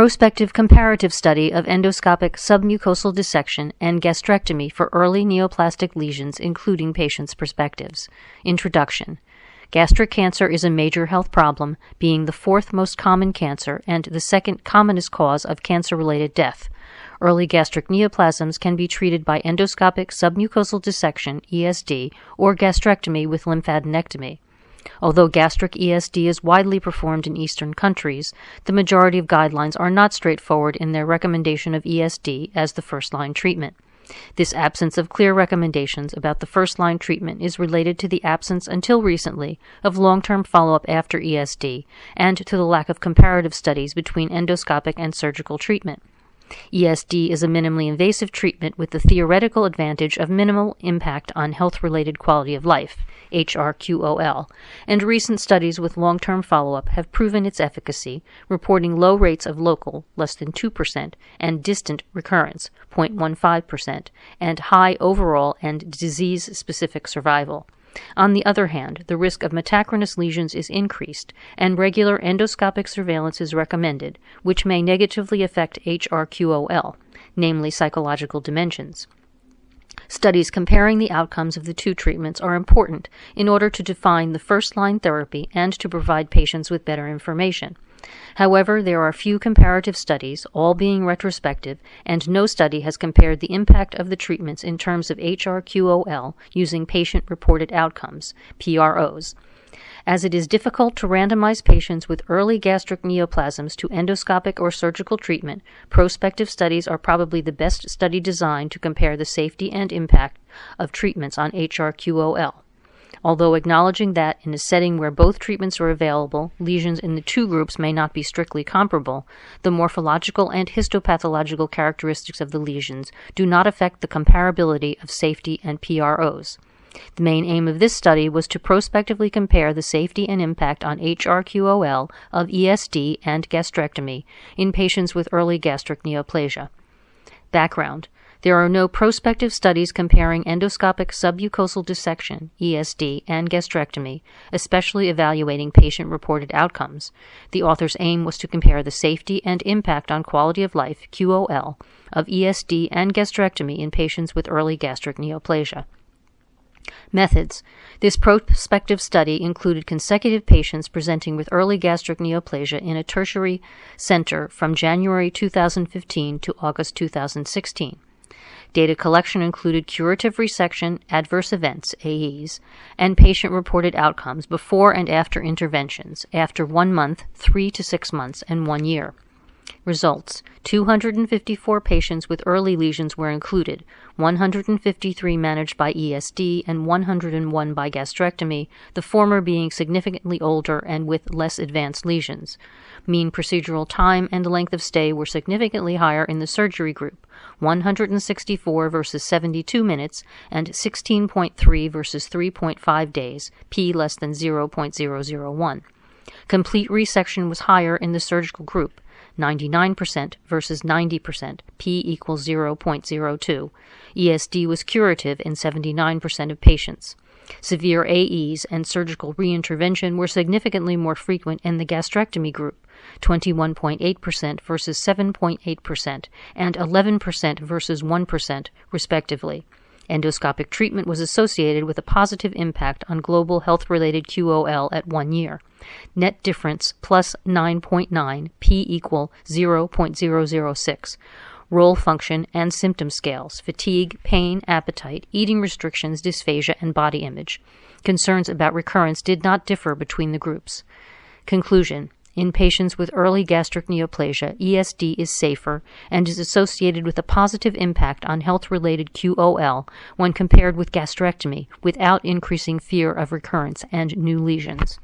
Prospective comparative study of endoscopic submucosal dissection and gastrectomy for early neoplastic lesions, including patients' perspectives. Introduction. Gastric cancer is a major health problem, being the fourth most common cancer and the second commonest cause of cancer-related death. Early gastric neoplasms can be treated by endoscopic submucosal dissection, ESD, or gastrectomy with lymphadenectomy. Although gastric ESD is widely performed in Eastern countries, the majority of guidelines are not straightforward in their recommendation of ESD as the first-line treatment. This absence of clear recommendations about the first-line treatment is related to the absence, until recently, of long-term follow-up after ESD and to the lack of comparative studies between endoscopic and surgical treatment. ESD is a minimally invasive treatment with the theoretical advantage of minimal impact on health-related quality of life, HRQOL, and recent studies with long-term follow-up have proven its efficacy, reporting low rates of local, less than 2%, and distant recurrence, 0.15%, and high overall and disease-specific survival. On the other hand, the risk of metachronous lesions is increased, and regular endoscopic surveillance is recommended, which may negatively affect HRQOL, namely psychological dimensions. Studies comparing the outcomes of the two treatments are important in order to define the first-line therapy and to provide patients with better information. However, there are few comparative studies, all being retrospective, and no study has compared the impact of the treatments in terms of HRQOL using patient-reported outcomes, PROs. As it is difficult to randomize patients with early gastric neoplasms to endoscopic or surgical treatment, prospective studies are probably the best study design to compare the safety and impact of treatments on HRQOL. Although acknowledging that, in a setting where both treatments are available, lesions in the two groups may not be strictly comparable, the morphological and histopathological characteristics of the lesions do not affect the comparability of safety and PROs. The main aim of this study was to prospectively compare the safety and impact on HRQOL of ESD and gastrectomy in patients with early gastric neoplasia. Background. There are no prospective studies comparing endoscopic submucosal dissection, ESD, and gastrectomy, especially evaluating patient-reported outcomes. The author's aim was to compare the safety and impact on quality of life, QOL, of ESD and gastrectomy in patients with early gastric neoplasia. Methods. This prospective study included consecutive patients presenting with early gastric neoplasia in a tertiary center from January 2015 to August 2016. Data collection included curative resection, adverse events, AEs, and patient-reported outcomes before and after interventions, after 1 month, 3 to 6 months, and 1 year. Results. 254 patients with early lesions were included, 153 managed by ESD and 101 by gastrectomy, the former being significantly older and with less advanced lesions. Mean procedural time and length of stay were significantly higher in the surgery group, 164 versus 72 minutes and 16.3 versus 3.5 days, p less than 0.001. Complete resection was higher in the surgical group, 99% versus 90%, p equals 0.02. ESD was curative in 79% of patients. Severe AEs and surgical reintervention were significantly more frequent in the gastrectomy group, 21.8% versus 7.8%, and 11% versus 1%, respectively. Endoscopic treatment was associated with a positive impact on global health-related QOL at 1 year. Net difference plus 9.9, p equal 0.006. Role function and symptom scales, fatigue, pain, appetite, eating restrictions, dysphagia, and body image. Concerns about recurrence did not differ between the groups. Conclusion. In patients with early gastric neoplasia, ESD is safer and is associated with a positive impact on health-related QOL when compared with gastrectomy without increasing fear of recurrence and new lesions.